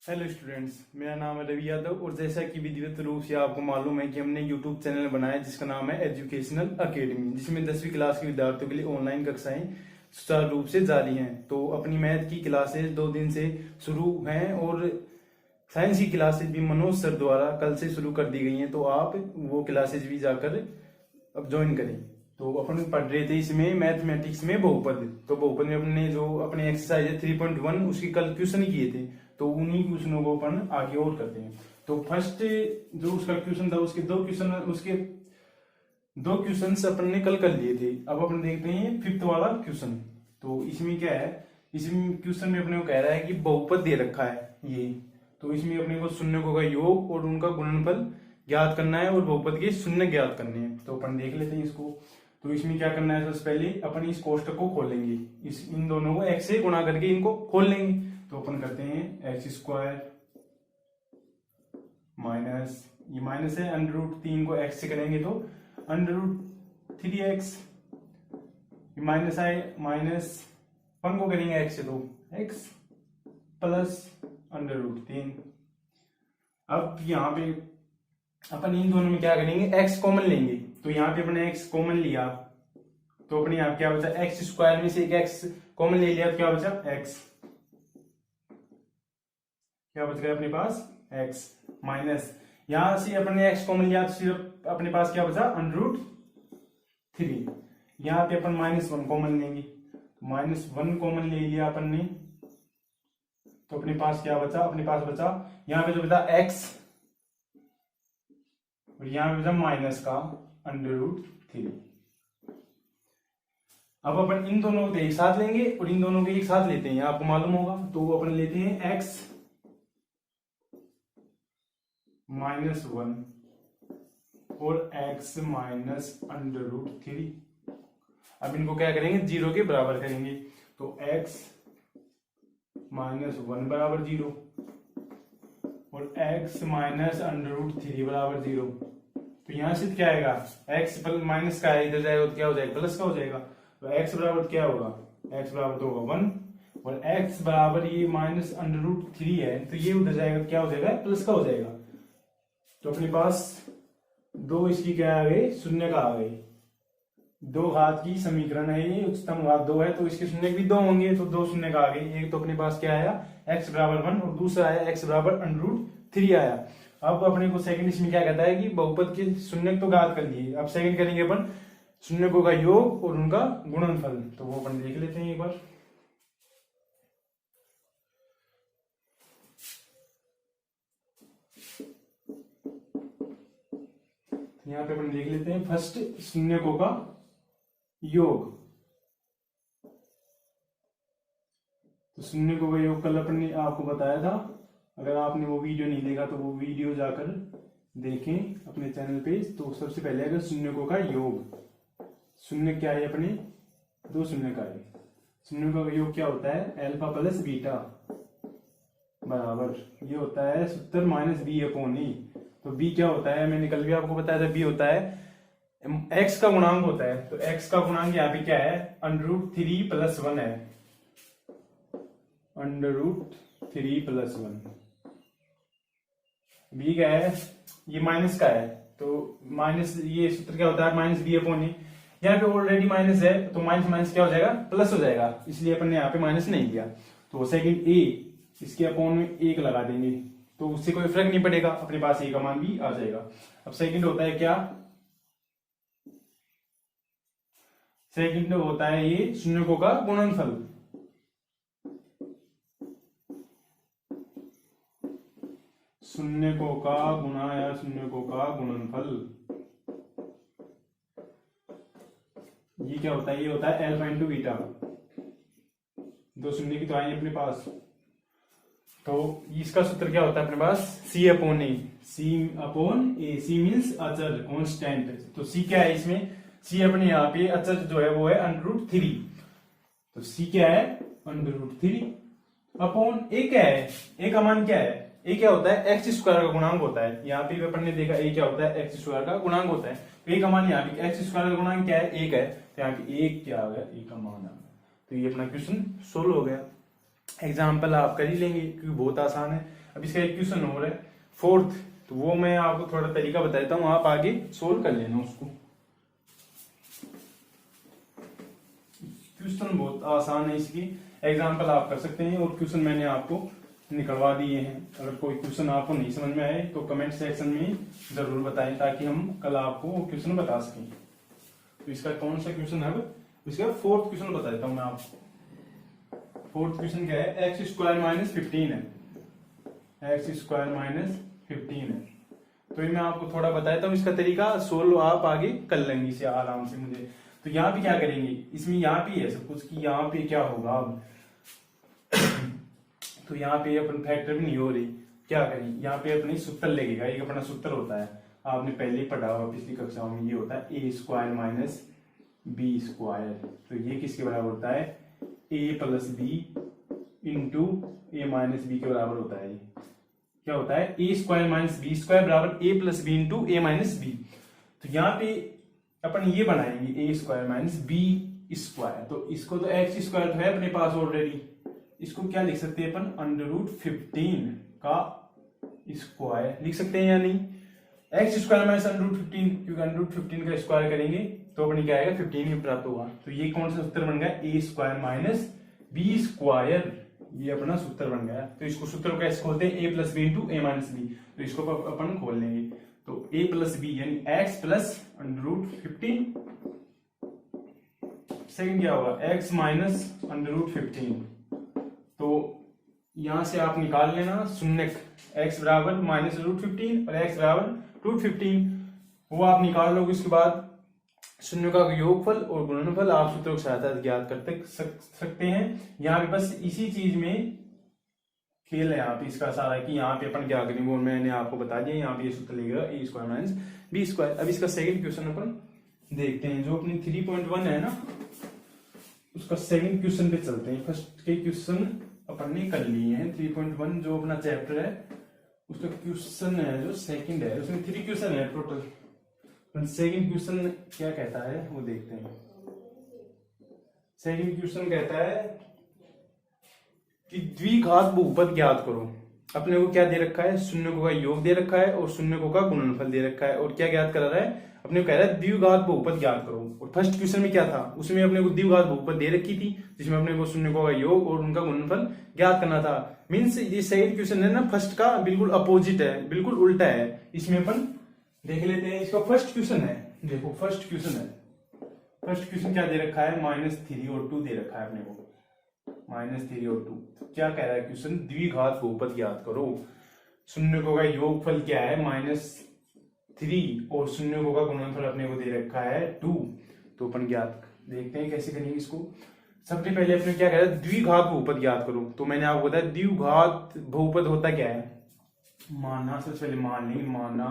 Hello students, मेरा नाम है रवि यादव और जैसा कि विधिवत रूप से आपको मालूम है कि हमने यूट्यूब चैनल बनाया जिसका नाम है एजुकेशनल अकेडमी, जिसमें 10वीं क्लास के विद्यार्थियों के लिए ऑनलाइन कक्षाएं सुचारू रूप से जारी हैं। तो अपनी मैथ की क्लासेस 2 दिन से शुरू हैं और साइंस की क्लासेस भी मनोज सर द्वारा कल से शुरू कर दी गई हैं, तो आप वो क्लासेस भी जाकर अब ज्वाइन करें। तो अपन पढ़ रहे थे इसमें मैथमेटिक्स में बहुपद। तो बहुपद में अपने जो अपने एक्सरसाइज है 3.1 उसकी कल क्वेश्चन किए थे, तो उन्हीं क्वेश्चनों को अपन आगे और करते हैं। तो फर्स्ट जो उसका क्वेश्चन था उसके दो क्वेश्चन अपन ने कल कर लिए थे। अब अपन देखते हैं फिफ्थ वाला क्वेश्चन। तो इसमें क्या है, इसमें क्वेश्चन में अपने को कह रहा है कि बहुपद दे रखा है ये, तो इसमें अपने को शून्यकों का योग और उनका गुणनफल ज्ञात करना है और बहुपद के शून्य ज्ञात करने हैं। तो अपन देख लेते हैं इसको। तो इसमें क्या करना है, सबसे पहले अपन इस कोष्टक को खोलेंगे, इन दोनों को x से गुणा करके इनको खोल लेंगे। तो अपन करते हैं एक्स स्क्वायर माइनस, ये माइनस है, अंडर रूट 3 को x से करेंगे तो अंडर रूट 3x, माइनस आए, माइनस 1 को करेंगे x से तो x प्लस अंडर रूट 3। अब यहाँ पे अपन इन दोनों में क्या करेंगे, x कॉमन लेंगे। तो यहाँ पे अपने x कॉमन लिया तो अपने यहाँ क्या बचा, एक्स स्क्वायर में से एक x कॉमन ले लिया तो क्या बचा x, क्या बच गया अपने पास x, माइनस यहां से अपने x कॉमन लिया तो सिर्फ अपने पास क्या बचा अंडर रूट 3। यहाँ पे अपन -1 कॉमन लेंगे, -1 कॉमन ले लिया अपन ने तो अपने पास क्या बचा, अपने पास बचा यहाँ पे जो बचा x और यहाँ पे बचा माइनस का अंडर रूट 3। अब अपन इन दोनों को एक साथ लेंगे और इन दोनों को एक साथ लेते हैं, आपको मालूम होगा। तो अपन लेते हैं x -1 और x माइनस अंडर रूट 3। अब इनको क्या करेंगे, 0 के बराबर करेंगे। तो x -1 बराबर 0 और x माइनस अंडर रूट 3 बराबर 0। तो यहां से क्या आएगा, x माइनस का इधर जाएगा तो क्या हो जाएगा, प्लस का हो जाएगा। तो x बराबर क्या होगा, x बराबर तो होगा 1 और x बराबर ये माइनस अंडर रूट 3 है तो ये उधर जाएगा, क्या हो जाएगा, प्लस का हो जाएगा। तो अपने पास दो इसकी क्या आ गई, शून्य का आ गई। दो घात की समीकरण है ये, उच्चतम घात 2 है तो इसके शून्य भी 2 होंगे, तो 2 शून्य का आ गई। एक तो अपने पास क्या आया, x बराबर 1 और दूसरा आया x बराबर अंडर रूट 3 आया। अब अपने को सेकंड इसमें क्या कहता है कि बहुपद के शून्य तो ज्ञात कर लिए, अब सेकंड करेंगे अपन शून्यकों का योग और उनका गुणनफल। तो वो अपन देख लेते हैं एक बार। यहाँ पे अपन देख लेते हैं फर्स्ट शून्यकों का योग। तो शून्यकों का योग कल अपन ने आपको बताया था, अगर आपने वो वीडियो नहीं देखा तो वो वीडियो जाकर देखें अपने चैनल पे। तो सबसे पहले अगर शून्यकों का योग, शून्य क्या है अपने, 2 शून्य का है। शून्यकों का योग क्या होता है, अल्फा प्लस बीटा बराबर ये होता है सूत्र -b/e। तो b क्या होता है, मैंने कल भी आपको बताया था, b होता है x का गुणांक होता है। तो x का गुणांक यहाँ पे क्या है, अंडर रूट 3 + 1 है, अंडर रूट 3 + 1। b क्या है, ये माइनस का है तो माइनस, ये सूत्र क्या होता है -b/e। यहाँ पे ऑलरेडी माइनस है तो माइनस माइनस क्या हो जाएगा, प्लस हो जाएगा, इसलिए अपन ने यहाँ पे माइनस नहीं दिया। तो सेकंड a, इसके अपॉन में 1 लगा देंगे तो उससे कोई फर्क नहीं पड़ेगा, अपने पास a का मान भी आ जाएगा। अब सेकंड होता है क्या, सेकंड होता है ये शून्यकों का गुणनफल। शून्यकों का गुणा या शून्यकों का गुणनफल, ये क्या होता है, ये होता है अल्फा इंटू बीटा। 2 शून्य की तो आई अपने पास, तो इसका सूत्र क्या होता है अपने पास, c/a। c मीन्स अचर, कांस्टेंट। तो c क्या है इसमें, c अपने यहाँ पे अचर जो है वो है अंडर रूट 3। तो c क्या है, अंडर रूट 3 अपॉन a क्या है, a का मान क्या है, a क्या होता है, x स्क्वायर का गुणांक होता है। यहाँ पे अपन ने देखा a क्या होता है, x स्क्वायर का गुणांक होता है। तो a का मान यहाँ पे x स्क्वायर का गुणांक क्या है, 1 है, तो यहाँ पे 1 क्या आ गया, a का मान आ गया। तो ये अपना क्वेश्चन सोल्व हो गया। एग्जाम्पल आप कर ही लेंगे क्योंकि बहुत आसान है। अब इसका एक क्वेश्चन और है फोर्थ, तो वो मैं आपको थोड़ा तरीका बताता हूँ, आप आगे सोल्व कर लेना उसको। क्वेश्चन बहुत आसान है, इसकी एग्जाम्पल आप कर सकते हैं और क्वेश्चन मैंने आपको निकलवा दिए हैं। अगर कोई क्वेश्चन आपको नहीं समझ में आए तो कमेंट सेक्शन में जरूर बताएं ताकि हम कल आपको वो क्वेश्चन बता सकें। तो इसका कौन सा क्वेश्चन है, इसका फोर्थ क्वेश्चन बता देता हूं मैं आपको। फोर्थ क्वेश्चन क्या है, एक्स स्क्वायर माइनस 15 है, एक्स स्क्वायर माइनस 15 है। तो ये मैं आपको थोड़ा बताता हूँ, इसका तरीका सोल्व आप आगे कर लेंगे इसे आराम से। मुझे तो यहाँ पे क्या करेंगे, इसमें यहाँ पे है सब कुछ कि यहाँ पे क्या होगा अब तो यहाँ पे अपन फैक्टर भी नहीं हो रही, क्या करें, यहाँ पे अपनी सूत्र लगेगा, एक अपना सूत्र होता है, आपने पहले ही पढ़ा होगा पिछली कक्षाओं में, ये होता है ए स्क्वायर माइनस बी स्क्वायर। तो ये किसके बराबर होता है, ए plus b into a minus B के बराबर होता है। क्या होता है, ए स्क्वायर माइनस बी स्क्वायर बराबर ए plus b into a minus b. तो यहाँ पे अपन ये बनाएंगे ए स्क्वायर माइनस बी स्क्वायर, तो इसको तो एक्स स्क्वायर तो है अपने पास ऑलरेडी, इसको क्या लिख सकते हैं अपन, अंडर रूट 15 का स्क्वायर लिख सकते हैं या नहीं, x square minus under root 15, क्योंकि अंडर रूट 15 का स्क्वायर करेंगे तो अपने क्या आएगा 15 ही प्राप्त होगा। तो ये कौन सा सूत्र बन गया, ए स्क्वायर माइनस बी स्क्वायर, ये अपना सूत्र बन गया। तो इसको सूत्र को कैसे खोलते हैं, a plus b into a minus b, तो इसको अपन खोल लेंगे। तो ए प्लस बी यानी x plus under root 15, second क्या होगा, एक्स माइनस अंडर रूट 15। तो यहां से आप निकाल लेना शून्य, x बराबर माइनस रूट 15 और x बराबर रूट 15, वो आप निकाल लोगे। उसके बाद शून्य का योगफल और गुणनफल आप सूत्रों की सहायता से ज्ञात करते सकते हैं। यहाँ पे बस इसी चीज में खेल है यहाँ पे इसका सारा, कि यहाँ पे अपन क्या करेंगे वो मैंने आपको बता दिया। यहाँ पे ये सूत्र लेगा ए स्क्वायर माइनस बी स्क्वायर। अब इसका सेकंड क्वेश्चन अपन देखते हैं, जो अपनी 3.1 है ना, उसका सेकंड क्वेश्चन पे चलते हैं। फर्स्ट के क्वेश्चन अपन ने कर लिए हैं, 3.1 जो अपना चैप्टर है उसका क्वेश्चन है जो सेकंड है, उसमें 3 क्वेश्चन है टोटल। सेकंड क्वेश्चन क्या कहता है वो देखते हैं। सेकंड क्वेश्चन कहता है कि द्विघात बहुपद ज्ञात करो। अपने को क्या दे रखा है, शून्यकों का योग दे रखा है और शून्यकों का गुणनफल दे रखा है, और क्या ज्ञात कर रहा है, अपने को कह रहा है द्विघात बहुपद ज्ञात करो। और फर्स्ट क्वेश्चन में क्या था, उसमें अपने को द्विघात बहुपद दे रखी थी जिसमें अपने को शून्यकों का योग और उनका गुणनफल ज्ञात करना था। मीन्स ये सेकंड क्वेश्चन है ना, फर्स्ट का बिल्कुल अपोजिट है, बिल्कुल उल्टा है। इसमें अपन देख लेते हैं, इसका फर्स्ट क्वेश्चन है, देखो फर्स्ट क्वेश्चन है, फर्स्ट क्वेश्चन क्या दे रखा है, -3 और 2 दे रखा है अपने को, -3 और 2। क्या कह रहा है क्वेश्चन, द्विघात बहुपद ज्ञात करो। शून्यकों का योगफल क्या है, -3 और शून्यकों का गुणनफल अपने को दे रखा है 2। तो अपन ज्ञात देखते हैं कैसे करेंगे इसको। सबसे पहले अपने क्या कह रहा है, द्विघात बहुपद ज्ञात करो। तो मैंने आपको बताया द्विघात बहुपद होता क्या है, माना, सबसे पहले मान लेंगे, माना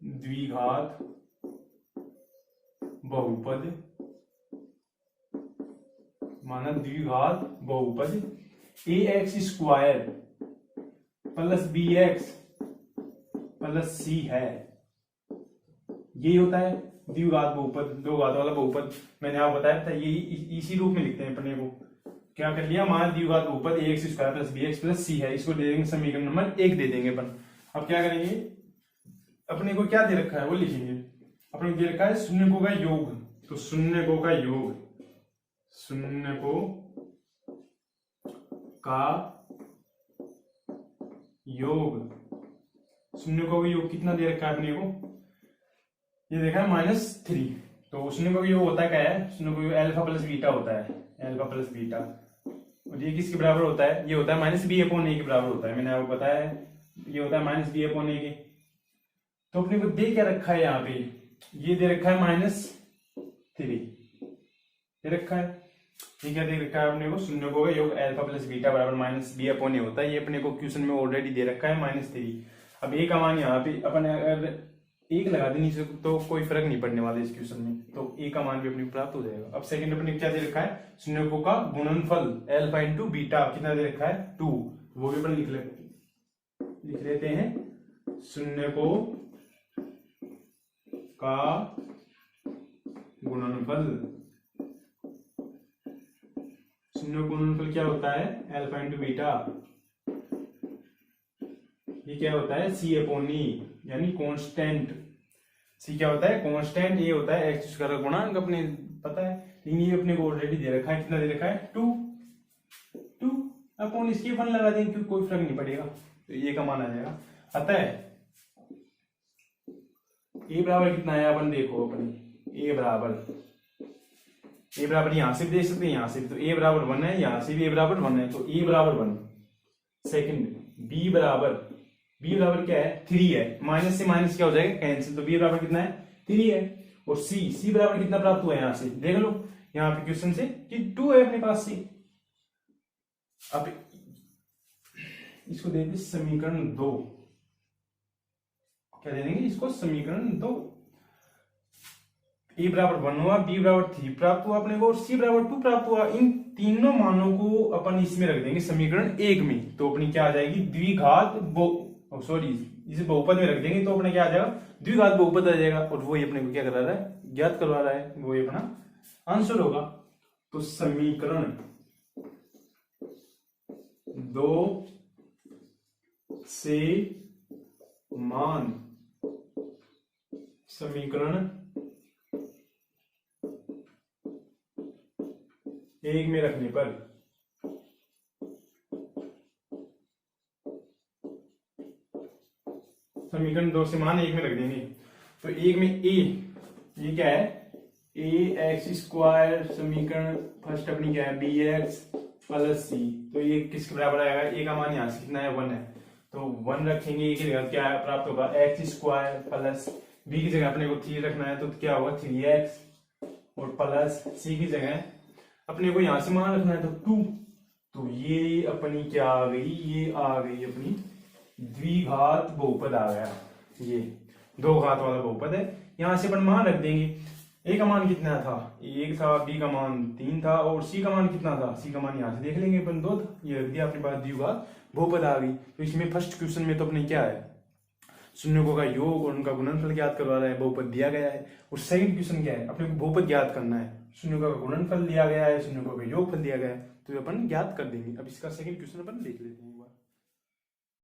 द्विघात बहुपद, माना द्विघात बहुपद ax square plus bx plus c है, ये होता है द्विघात बहुपद, दो घात वाला बहुपद। मैंने आपको बताया था ये इसी रूप में लिखते हैं अपने को। क्या कर लिया, मान द्विघात बहुपद ax square plus bx plus c है, इसको दे देंगे समीकरण नंबर 1 दे देंगे अपन। अब क्या करेंगे, अपने को क्या दे रखा है वो लिखेंगे। अपने को दे रखा है शून्यकों का योग, तो शून्यकों का योग, शून्यकों का योग, शून्यकों का योग कितना दे रखा है अपने को, ये देखा है -3। तो शून्यकों का योग होता क्या है, शून्यकों का योग अल्फा प्लस बीटा होता है, अल्फा प्लस बीटा। और ये किसके बराबर होता है, ये होता है -b/a के बराबर होता है। मैंने आपको बताया है ये होता है -b/a के। तो अपने को दे क्या रखा है यहाँ पे, ये दे रखा है -3 दे रखा है। ठीक है, दे रखा है अपने को शून्यकों का योग अल्फा प्लस बीटा बराबर -b/a होता है। ये अपने को क्वेश्चन में ऑलरेडी दे रखा है -3। अब a का मान यहाँ पे अपन अगर 1 लगा दें नीचे तो कोई फर्क नहीं पड़ने वाला इस क्वेश्चन में, तो a का मान भी अपने प्राप्त हो जाएगा। अब सेकंड अपने क्या दे रखा है, शून्यकों का गुणनफल अल्फा इंटू बीटा कितना दे रखा है 2, वो भी अपन लिख लेते हैं। शून्यकों का गुणनफल, शून्य गुणनफल क्या होता है, अल्फा इंटू बीटा ये क्या होता है सी अपॉन ई, यानी कांस्टेंट। सी क्या होता है कांस्टेंट, ये होता है एक्स स्क्वायर का गुणांक, अपने पता है, लेकिन ये अपने को ऑलरेडी दे रखा है, कितना दे रखा है 2 अपॉन इसके 1 लगा देंगे क्योंकि कोई फर्क नहीं पड़ेगा, तो ये का मान आ जाएगा। अतः ए बराबर कितना है, अपन देखो, अपने ए बराबर यहां से भी देख सकते हैं, यहां से भी, तो ए बराबर 1 है, यहां से भी ए बराबर 1 है, तो ए बराबर 1। सेकंड बी बराबर क्या है 3 है, माइनस से माइनस क्या हो जाएगा कैंसिल, तो बी बराबर कितना है 3 है। और सी बराबर कितना प्राप्त हुआ है, यहां से देख लो, यहाँ पे क्वेश्चन से कि 2 है अपने पास सी। अब इसको दे देंगे समीकरण 2, क्या दे देंगे इसको समीकरण 2। ए बराबर 1 हुआ, बी बराबर 3 प्राप्त हुआ अपने को, और सी बराबर 2 प्राप्त हुआ। इन तीनों मानों को अपन इसमें रख देंगे समीकरण 1 में, तो अपनी क्या आ जाएगी द्विघात इसे बहुपद में रख देंगे, तो अपने क्या आ जाएगा द्विघात बहुपद आ जाएगा, और वही अपने को क्या करा रहा है ज्ञात करवा रहा है, वही अपना आंसर होगा। तो समीकरण 2 से मान समीकरण 1 में रखने पर समीकरण 2 से मान 1 में रख देंगे, तो 1 में ये क्या है ए एक्स स्क्वायर, समीकरण फर्स्ट अपनी क्या है बी एक्स प्लस सी, तो ये किसके बराबर आएगा, ए का मान यहाँ से कितना है 1 है, तो 1 रखेंगे, ए की जगह क्या प्राप्त होगा एक्स स्क्वायर प्लस बी की जगह अपने को 3 रखना है, तो क्या होगा 3x, और प्लस सी की जगह अपने को यहां से मान रखना है तो 2, तो ये अपनी क्या आ गई, ये आ गई अपनी द्विघात बहुपद आ गया, ये 2 घात वाला बहुपद है। यहां से अपन मान रख देंगे, ए का मान कितना था 1 था, बी का मान 3 था, और सी का मान कितना था, सी का मान यहां से देख लेंगे अपन 2 था, ये रख दिया अपने पास द्विघात बहुपद आ गई। तो इसमें फर्स्ट क्वेश्चन में तो अपने क्या है शून्यकों का योग और उनका गुणनफल ज्ञात करवा रहा है, बहुपद दिया गया है। और सेकंड क्वेश्चन क्या है, अपने को बहुपद ज्ञात करना है, शून्यकों का गुणनफल दिया गया है, शून्यकों का योगफल दिया गया है, तो अपन ज्ञात कर देंगे। अब इसका सेकंड क्वेश्चन अपन देख लेते हैं।